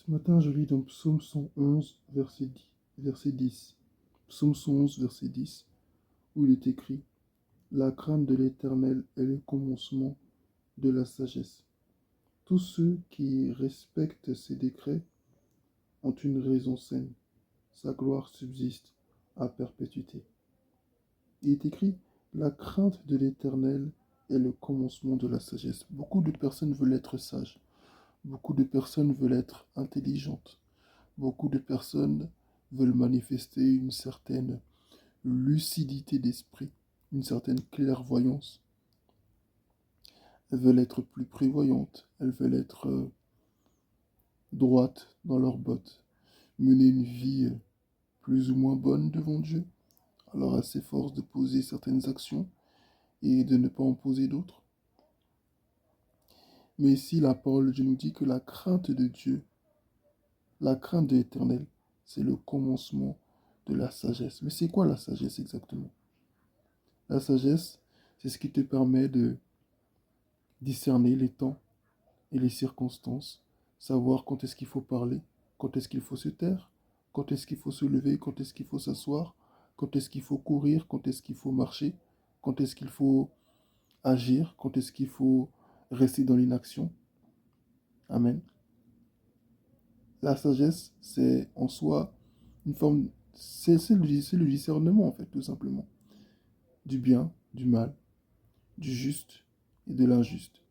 Ce matin, je lis dans Psaume 111, verset 10. Psaume 111, verset 10, où il est écrit: La crainte de l'Éternel est le commencement de la sagesse. Tous ceux qui respectent ses décrets ont une raison saine. Sa gloire subsiste à perpétuité. Il est écrit: La crainte de l'Éternel est le commencement de la sagesse. Beaucoup de personnes veulent être sages. Beaucoup de personnes veulent être intelligentes. Beaucoup de personnes veulent manifester une certaine lucidité d'esprit, une certaine clairvoyance. Elles veulent être plus prévoyantes, elles veulent être droites dans leurs bottes, mener une vie plus ou moins bonne devant Dieu. Alors elles s'efforcent de poser certaines actions et de ne pas en poser d'autres. Mais ici, la parole de Dieu nous dit que la crainte de Dieu, la crainte de l'Éternel, c'est le commencement de la sagesse. Mais c'est quoi la sagesse exactement? La sagesse, c'est ce qui te permet de discerner les temps et les circonstances, savoir quand est-ce qu'il faut parler, quand est-ce qu'il faut se taire, quand est-ce qu'il faut se lever, quand est-ce qu'il faut s'asseoir, quand est-ce qu'il faut courir, quand est-ce qu'il faut marcher, quand est-ce qu'il faut agir, quand est-ce qu'il faut rester dans l'inaction. Amen. La sagesse, c'est en soi une forme, c'est le discernement en fait, tout simplement, du bien, du mal, du juste et de l'injuste.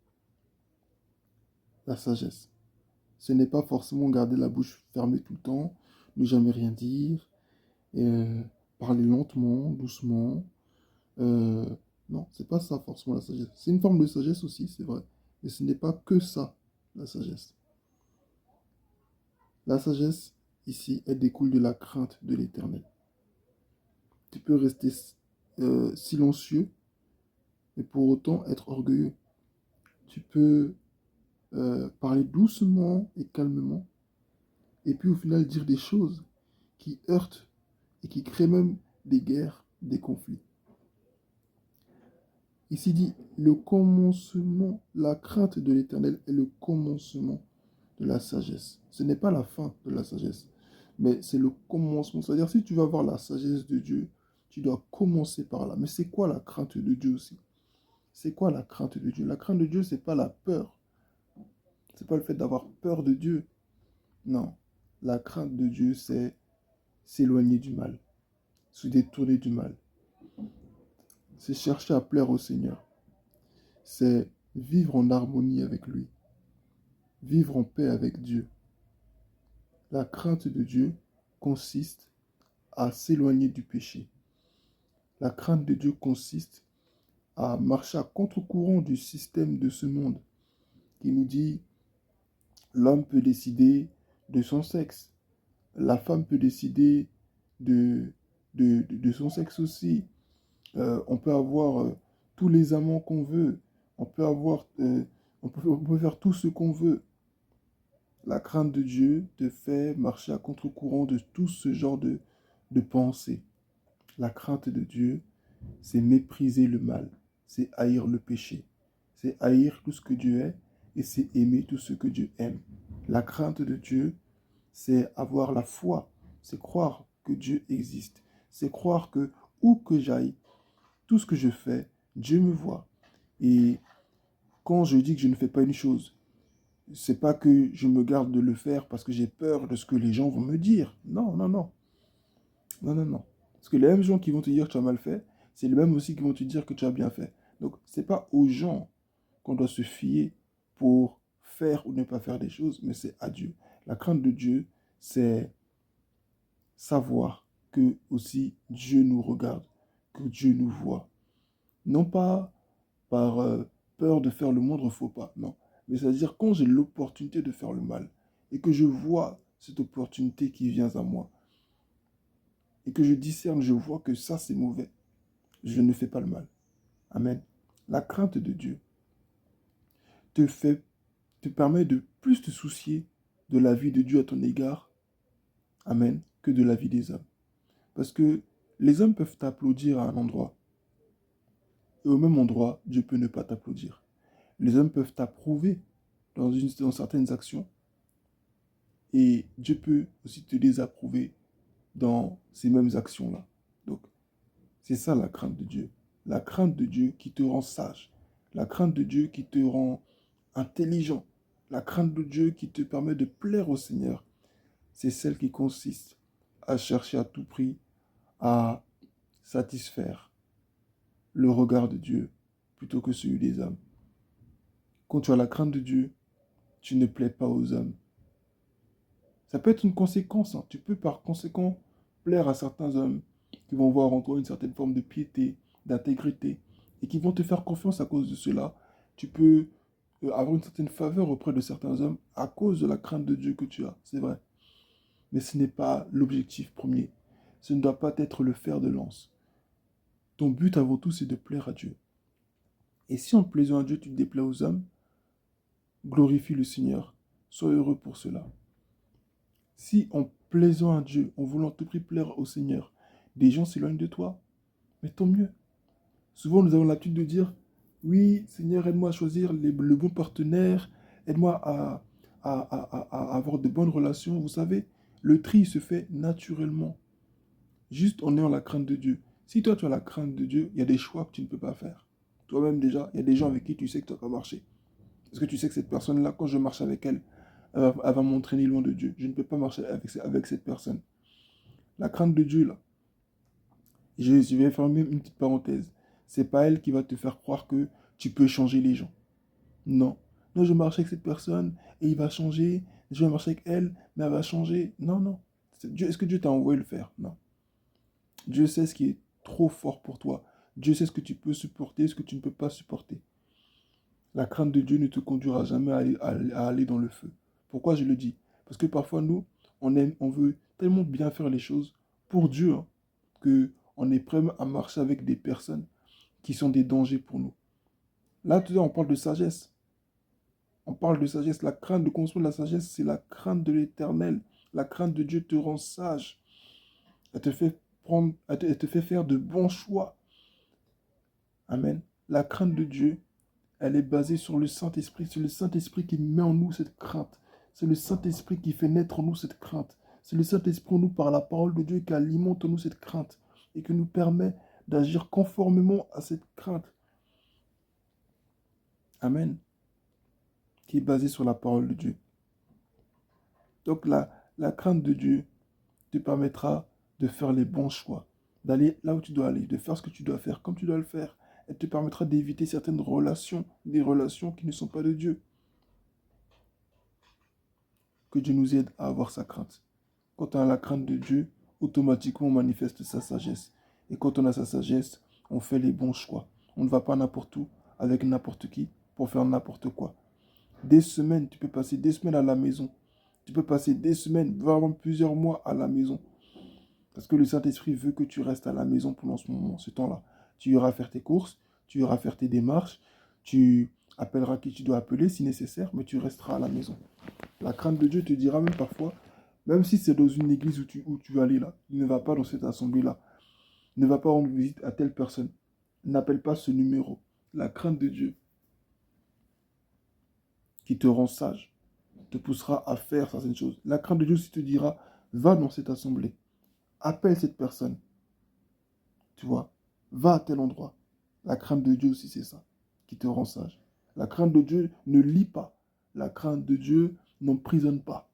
La sagesse. Ce n'est pas forcément garder la bouche fermée tout le temps, ne jamais rien dire, et parler lentement, doucement. Euh, non, c'est pas ça forcément la sagesse. C'est une forme de sagesse aussi, c'est vrai. Mais ce n'est pas que ça, la sagesse. La sagesse, ici, elle découle de la crainte de l'Éternel. Tu peux rester silencieux, mais pour autant être orgueilleux. Tu peux parler doucement et calmement, et puis au final dire des choses qui heurtent et qui créent même des guerres, des conflits. Ici dit, le commencement, la crainte de l'Éternel est le commencement de la sagesse. Ce n'est pas la fin de la sagesse, mais c'est le commencement. C'est-à-dire, si tu veux avoir la sagesse de Dieu, tu dois commencer par là. Mais c'est quoi la crainte de Dieu aussi? C'est quoi la crainte de Dieu? La crainte de Dieu, c'est pas la peur. C'est pas le fait d'avoir peur de Dieu. Non. La crainte de Dieu, c'est s'éloigner du mal, se détourner du mal. C'est chercher à plaire au Seigneur. C'est vivre en harmonie avec lui. Vivre en paix avec Dieu. La crainte de Dieu consiste à s'éloigner du péché. La crainte de Dieu consiste à marcher à contre-courant du système de ce monde qui nous dit l'homme peut décider de son sexe, la femme peut décider de, de son sexe aussi. On peut avoir tous les amants qu'on veut, on peut avoir, on peut faire tout ce qu'on veut. La crainte de Dieu te fait marcher à contre-courant de tout ce genre de pensée. La crainte de Dieu, c'est mépriser le mal, c'est haïr le péché, c'est haïr tout ce que Dieu est et c'est aimer tout ce que Dieu aime. La crainte de Dieu, c'est avoir la foi, c'est croire que Dieu existe, c'est croire que où que j'aille, tout ce que je fais, Dieu me voit. Et quand je dis que je ne fais pas une chose, c'est pas que je me garde de le faire parce que j'ai peur de ce que les gens vont me dire. Non, non, non. Non, non, non. Parce que les mêmes gens qui vont te dire que tu as mal fait, c'est les mêmes aussi qui vont te dire que tu as bien fait. Donc, c'est pas aux gens qu'on doit se fier pour faire ou ne pas faire des choses, mais c'est à Dieu. La crainte de Dieu, c'est savoir que aussi Dieu nous regarde, que Dieu nous voit. Non pas par peur de faire le moindre faux pas, non. Mais c'est-à-dire quand j'ai l'opportunité de faire le mal et que je vois cette opportunité qui vient à moi et que je discerne, je vois que ça c'est mauvais, je ne fais pas le mal. Amen. La crainte de Dieu te fait, te permet de plus te soucier de la vie de Dieu à ton égard, amen, que de la vie des hommes. Parce que les hommes peuvent t'applaudir à un endroit, et au même endroit, Dieu peut ne pas t'applaudir. Les hommes peuvent t'approuver dans certaines actions, Et Dieu peut aussi te désapprouver dans ces mêmes actions-là. Donc, c'est ça la crainte de Dieu. La crainte de Dieu qui te rend sage. La crainte de Dieu qui te rend intelligent. La crainte de Dieu qui te permet de plaire au Seigneur. C'est celle qui consiste à chercher à tout prix à satisfaire le regard de Dieu plutôt que celui des hommes. Quand tu as la crainte de Dieu, tu ne plais pas aux hommes. Ça peut être une conséquence, hein. Tu peux par conséquent plaire à certains hommes qui vont voir en toi une certaine forme de piété, d'intégrité, et qui vont te faire confiance à cause de cela. Tu peux avoir une certaine faveur auprès de certains hommes à cause de la crainte de Dieu que tu as, c'est vrai. Mais ce n'est pas l'objectif premier. Ce ne doit pas être le fer de lance. Ton but avant tout, c'est de plaire à Dieu. Et si en plaisant à Dieu, tu te déplais aux hommes, glorifie le Seigneur. Sois heureux pour cela. Si en plaisant à Dieu, en voulant tout prix plaire au Seigneur, des gens s'éloignent de toi, mais tant mieux. Souvent, nous avons l'habitude de dire, oui, Seigneur, aide-moi à choisir le bon partenaire, aide-moi à avoir de bonnes relations. Vous savez, le tri se fait naturellement, juste en ayant la crainte de Dieu. Si toi, tu as la crainte de Dieu, il y a des choix que tu ne peux pas faire. Toi-même déjà, il y a des gens avec qui tu sais que tu vas pas marcher. Parce que tu sais que cette personne-là, quand je marche avec elle, elle va m'entraîner loin de Dieu. Je ne peux pas marcher avec cette personne. La crainte de Dieu, là, je vais fermer une petite parenthèse. C'est pas elle qui va te faire croire que tu peux changer les gens. Non. Non, je marche avec cette personne et il va changer. Je vais marcher avec elle, mais elle va changer. Non, non. Est-ce que Dieu t'a envoyé le faire? Non. Dieu sait ce qui est trop fort pour toi. Dieu sait ce que tu peux supporter, ce que tu ne peux pas supporter. La crainte de Dieu ne te conduira jamais à aller dans le feu. Pourquoi je le dis? Parce que parfois, nous, on veut tellement bien faire les choses pour Dieu, hein, que on est prêt à marcher avec des personnes qui sont des dangers pour nous. Là, tout à l'heure, on parle de sagesse. On parle de sagesse. La crainte de construire la sagesse, c'est la crainte de l'Éternel. La crainte de Dieu te rend sage. Elle te fait elle te fait faire de bons choix. Amen. La crainte de Dieu, elle est basée sur le Saint-Esprit. C'est le Saint-Esprit qui met en nous cette crainte. C'est le Saint-Esprit qui fait naître en nous cette crainte. C'est le Saint-Esprit en nous, par la parole de Dieu, qui alimente en nous cette crainte et qui nous permet d'agir conformément à cette crainte. Amen. Qui est basée sur la parole de Dieu. Donc la crainte de Dieu te permettra de faire les bons choix, d'aller là où tu dois aller, de faire ce que tu dois faire comme tu dois le faire. Elle te permettra d'éviter certaines relations, des relations qui ne sont pas de Dieu. Que Dieu nous aide à avoir sa crainte. Quand on a la crainte de Dieu, automatiquement on manifeste sa sagesse. Et quand on a sa sagesse, on fait les bons choix. On ne va pas n'importe où, avec n'importe qui, pour faire n'importe quoi. Des semaines, tu peux passer des semaines à la maison. Tu peux passer des semaines, voire même plusieurs mois à la maison. Parce que le Saint-Esprit veut que tu restes à la maison pendant ce moment, ce temps-là. Tu iras faire tes courses, tu iras faire tes démarches, tu appelleras qui tu dois appeler si nécessaire, mais tu resteras à la maison. La crainte de Dieu te dira même parfois, même si c'est dans une église où tu vas aller là, ne va pas dans cette assemblée-là, ne va pas rendre visite à telle personne, n'appelle pas ce numéro. La crainte de Dieu qui te rend sage te poussera à faire certaines choses. La crainte de Dieu aussi te dira, va dans cette assemblée, appelle cette personne, tu vois, va à tel endroit. La crainte de Dieu aussi, c'est ça, qui te rend sage. La crainte de Dieu ne lie pas. La crainte de Dieu n'emprisonne pas.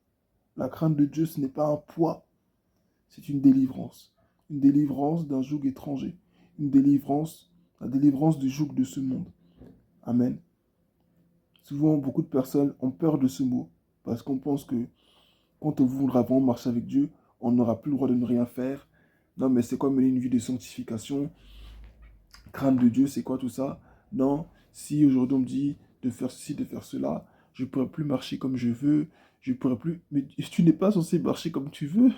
La crainte de Dieu, ce n'est pas un poids, c'est une délivrance. Une délivrance d'un joug étranger. Une délivrance, la délivrance du joug de ce monde. Amen. Souvent, beaucoup de personnes ont peur de ce mot parce qu'on pense que quand on voudra vraiment marcher avec Dieu, on n'aura plus le droit de ne rien faire. Non, mais c'est quoi mener une vie de sanctification? Crainte de Dieu, c'est quoi tout ça? Non, si aujourd'hui on me dit de faire ceci, de faire cela, je ne pourrai plus marcher comme je veux, je ne pourrai plus... Mais tu n'es pas censé marcher comme tu veux.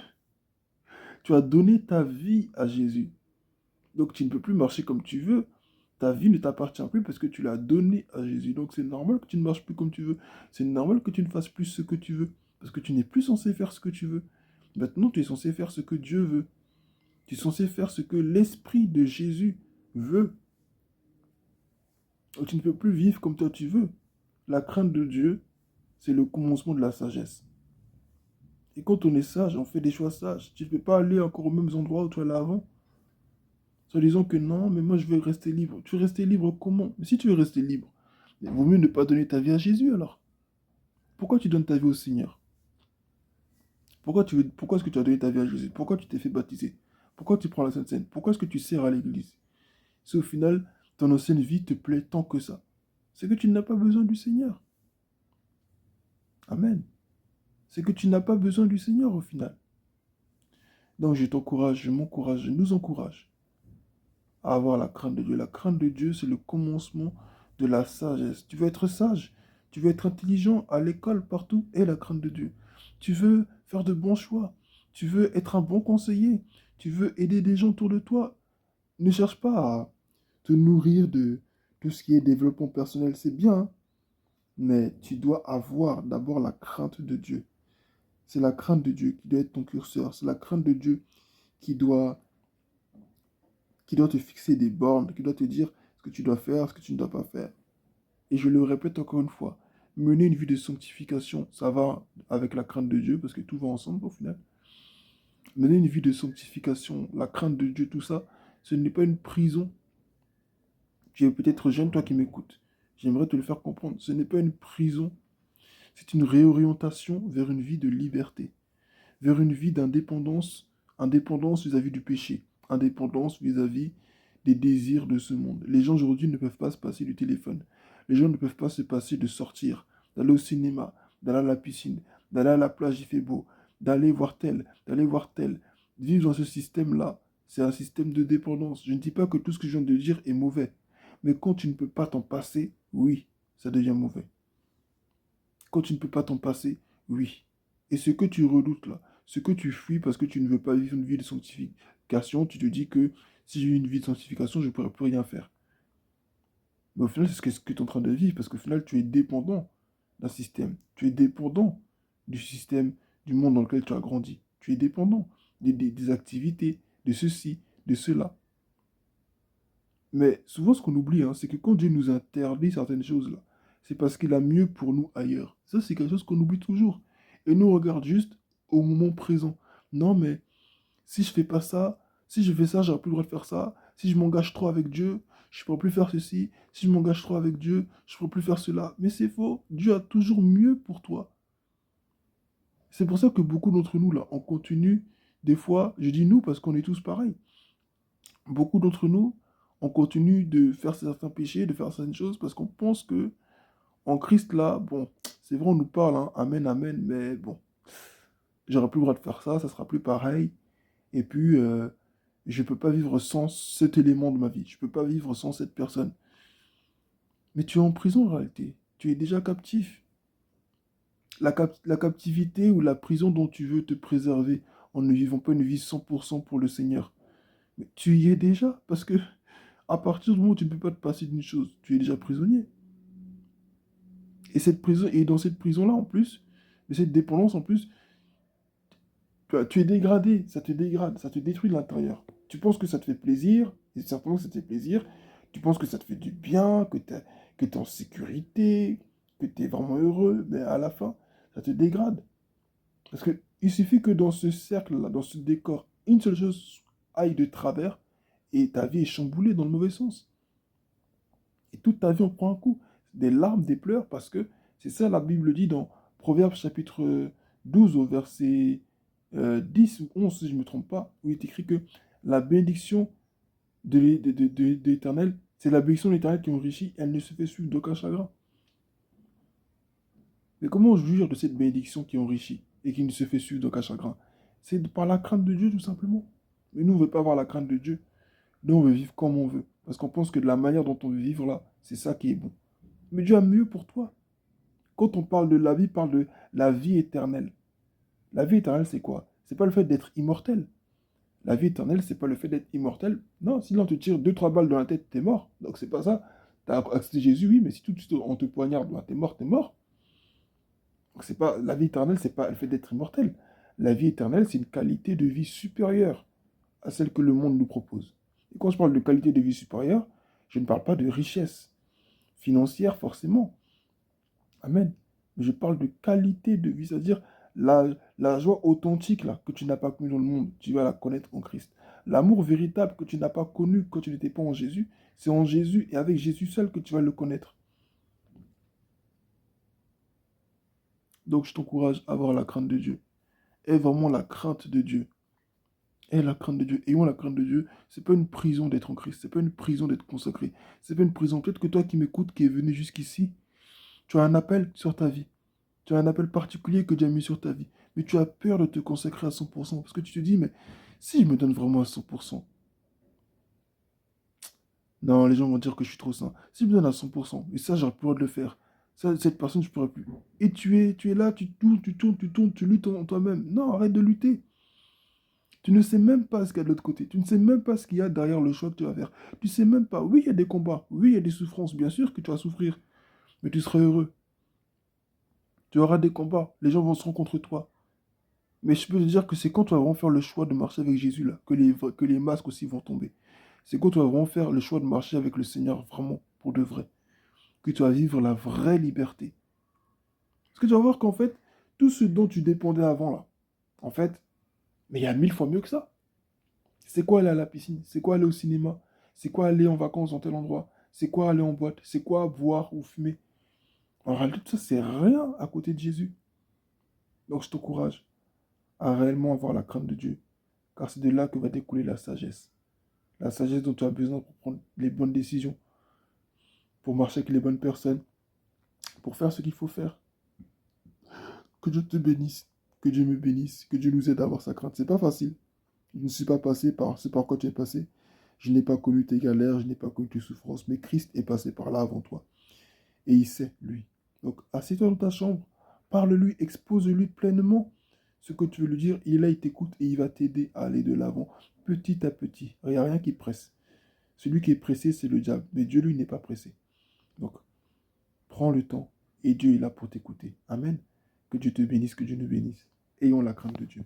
Tu as donné ta vie à Jésus. Donc tu ne peux plus marcher comme tu veux. Ta vie ne t'appartient plus parce que tu l'as donnée à Jésus. Donc c'est normal que tu ne marches plus comme tu veux. C'est normal que tu ne fasses plus ce que tu veux. Parce que tu n'es plus censé faire ce que tu veux. Maintenant, tu es censé faire ce que Dieu veut. Tu es censé faire ce que l'Esprit de Jésus veut. Donc tu ne peux plus vivre comme toi tu veux. La crainte de Dieu, c'est le commencement de la sagesse. Et quand on est sage, on fait des choix sages. Tu ne peux pas aller encore aux mêmes endroits où tu allais avant. En disant que non, mais moi je veux rester libre. Tu veux rester libre comment? Mais si tu veux rester libre, il vaut mieux ne pas donner ta vie à Jésus alors. Pourquoi tu donnes ta vie au Seigneur? Pourquoi est-ce que tu as donné ta vie à Jésus? Pourquoi tu t'es fait baptiser? Pourquoi tu prends la Sainte Seine? Pourquoi est-ce que tu sers à l'église? Si au final, ton ancienne vie te plaît tant que ça, c'est que tu n'as pas besoin du Seigneur. Amen. C'est que tu n'as pas besoin du Seigneur au final. Donc je t'encourage, je m'encourage, je nous encourage à avoir la crainte de Dieu. La crainte de Dieu, c'est le commencement de la sagesse. Tu veux être sage, tu veux être intelligent à l'école, partout, et la crainte de Dieu. Tu veux faire de bons choix, tu veux être un bon conseiller, tu veux aider des gens autour de toi. Ne cherche pas à te nourrir de tout ce qui est développement personnel, c'est bien, hein, mais tu dois avoir d'abord la crainte de Dieu. C'est la crainte de Dieu qui doit être ton curseur, c'est la crainte de Dieu qui doit te fixer des bornes, qui doit te dire ce que tu dois faire, ce que tu ne dois pas faire. Et je le répète encore une fois, mener une vie de sanctification, ça va avec la crainte de Dieu, parce que tout va ensemble au final. Mener une vie de sanctification, la crainte de Dieu, tout ça, ce n'est pas une prison. Tu es peut-être jeune, toi qui m'écoutes. J'aimerais te le faire comprendre. Ce n'est pas une prison, c'est une réorientation vers une vie de liberté, vers une vie d'indépendance, indépendance vis-à-vis du péché, indépendance vis-à-vis des désirs de ce monde. Les gens aujourd'hui ne peuvent pas se passer du téléphone. Les gens ne peuvent pas se passer de sortir, d'aller au cinéma, d'aller à la piscine, d'aller à la plage, il fait beau, d'aller voir tel, d'aller voir tel. Vivre dans ce système-là, c'est un système de dépendance. Je ne dis pas que tout ce que je viens de dire est mauvais. Mais quand tu ne peux pas t'en passer, oui, ça devient mauvais. Quand tu ne peux pas t'en passer, oui. Et ce que tu redoutes là, ce que tu fuis parce que tu ne veux pas vivre une vie de sanctification, tu te dis que si j'ai une vie de sanctification, je ne pourrais plus rien faire. Mais au final, c'est ce que tu es en train de vivre parce qu'au final, tu es dépendant d'un système. Tu es dépendant du système, du monde dans lequel tu as grandi. Tu es dépendant des activités, de ceci, de cela. Mais souvent, ce qu'on oublie, hein, c'est que quand Dieu nous interdit certaines choses-là, c'est parce qu'il a mieux pour nous ailleurs. Ça, c'est quelque chose qu'on oublie toujours. Et nous, on regarde juste au moment présent. Non, mais si je fais pas ça, si je fais ça, j'aurai plus le droit de faire ça. Si je m'engage trop avec Dieu, je ne pourrai plus faire ceci. Si je m'engage trop avec Dieu, je ne pourrai plus faire cela. Mais c'est faux. Dieu a toujours mieux pour toi. C'est pour ça que beaucoup d'entre nous, là, on continue. Des fois, je dis nous parce qu'on est tous pareils. Beaucoup d'entre nous, on continue de faire certains péchés, de faire certaines choses, parce qu'on pense que en Christ, là, bon, c'est vrai, on nous parle, hein, amen, amen, mais bon, j'aurai plus le droit de faire ça, ça sera plus pareil, et puis, je ne peux pas vivre sans cet élément de ma vie, je ne peux pas vivre sans cette personne. Mais tu es en prison en réalité, tu es déjà captif. La captivité ou la prison dont tu veux te préserver en ne vivant pas une vie 100% pour le Seigneur. Mais tu y es déjà, parce que à partir du moment où tu ne peux pas te passer d'une chose, tu es déjà prisonnier. Et cette prison, et dans cette prison-là, en plus, de cette dépendance, en plus, tu es dégradé, ça te dégrade, ça te détruit de l'intérieur. Tu penses que ça te fait plaisir, et certainement que ça te fait plaisir, tu penses que ça te fait du bien, que tu es en sécurité, que tu es vraiment heureux, mais à la fin, ça te dégrade. Parce que il suffit que dans ce cercle-là, dans ce décor, une seule chose aille de travers, et ta vie est chamboulée dans le mauvais sens. Et toute ta vie en prend un coup. Des larmes, des pleurs, parce que c'est ça la Bible dit dans Proverbes chapitre 12 au verset 10 ou 11, si je ne me trompe pas, où il est écrit que la bénédiction de l'Éternel, c'est la bénédiction de l'Éternel qui enrichit, elle ne se fait suivre d'aucun chagrin. Mais comment jouir de cette bénédiction qui enrichit et qui ne se fait suivre d'aucun chagrin? C'est par la crainte de Dieu, tout simplement. Mais nous, on ne veut pas avoir la crainte de Dieu. Nous, on veut vivre comme on veut. Parce qu'on pense que de la manière dont on veut vivre là, c'est ça qui est bon. Mais Dieu a mieux pour toi. Quand on parle de la vie, parle de la vie éternelle. La vie éternelle, c'est quoi? C'est pas le fait d'être immortel. La vie éternelle, c'est pas le fait d'être immortel. Non, sinon on te tire deux, trois balles dans la tête, t'es mort. Donc c'est pas ça. T'as accepté Jésus, oui, mais si tout de suite on te poignarde, ben, t'es mort, t'es mort. Donc c'est pas la vie éternelle, c'est pas le fait d'être immortel. La vie éternelle, c'est une qualité de vie supérieure à celle que le monde nous propose. Et quand je parle de qualité de vie supérieure, je ne parle pas de richesse financière forcément. Amen. Mais je parle de qualité de vie, c'est-à-dire La joie authentique là, que tu n'as pas connue dans le monde, tu vas la connaître en Christ. L'amour véritable que tu n'as pas connu quand tu n'étais pas en Jésus, c'est en Jésus et avec Jésus seul que tu vas le connaître. Donc je t'encourage à avoir la crainte de Dieu. Aie vraiment la crainte de Dieu. Aie la crainte de Dieu. Ayons la crainte de Dieu. C'est pas une prison d'être en Christ. C'est pas une prison d'être consacré. C'est pas une prison. Peut-être que toi qui m'écoutes, qui es venu jusqu'ici, tu as un appel sur ta vie. Tu as un appel particulier que Dieu a mis sur ta vie. Mais tu as peur de te consacrer à 100%. Parce que tu te dis, mais si je me donne vraiment à 100%, non, les gens vont dire que je suis trop saint. Si je me donne à 100%, et ça, j'aurais plus le droit de le faire. Ça, cette personne, je ne pourrais plus. Et tu es là, tu tournes, tu tournes, tu tournes, tu luttes en toi-même. Non, arrête de lutter. Tu ne sais même pas ce qu'il y a de l'autre côté. Tu ne sais même pas ce qu'il y a derrière le choix que tu vas faire. Tu ne sais même pas. Oui, il y a des combats. Oui, il y a des souffrances. Bien sûr que tu vas souffrir. Mais tu seras heureux. Tu auras des combats. Les gens vont se rencontrer contre toi. Mais je peux te dire que c'est quand tu vas vraiment faire le choix de marcher avec Jésus, là, que les masques aussi vont tomber. C'est quand tu vas vraiment faire le choix de marcher avec le Seigneur, vraiment, pour de vrai. Que tu vas vivre la vraie liberté. Parce que tu vas voir qu'en fait, tout ce dont tu dépendais avant, là, en fait, mais il y a 1000 fois mieux que ça. C'est quoi aller à la piscine? C'est quoi aller au cinéma? C'est quoi aller en vacances dans tel endroit? C'est quoi aller en boîte? C'est quoi boire ou fumer? En réalité, tout ça, c'est rien à côté de Jésus. Donc, je t'encourage à réellement avoir la crainte de Dieu. Car c'est de là que va découler la sagesse. La sagesse dont tu as besoin pour prendre les bonnes décisions, pour marcher avec les bonnes personnes, pour faire ce qu'il faut faire. Que Dieu te bénisse, que Dieu me bénisse, que Dieu nous aide à avoir sa crainte. C'est pas facile. Je ne suis pas passé par ce par quoi tu es passé. Je n'ai pas connu tes galères, je n'ai pas connu tes souffrances, mais Christ est passé par là avant toi. Et il sait, lui. Donc, assieds-toi dans ta chambre, parle-lui, expose-lui pleinement ce que tu veux lui dire. Il est là, il t'écoute et il va t'aider à aller de l'avant, petit à petit. Il n'y a rien qui presse. Celui qui est pressé, c'est le diable. Mais Dieu, lui, n'est pas pressé. Donc, prends le temps et Dieu est là pour t'écouter. Amen. Que Dieu te bénisse, que Dieu nous bénisse. Ayons la crainte de Dieu.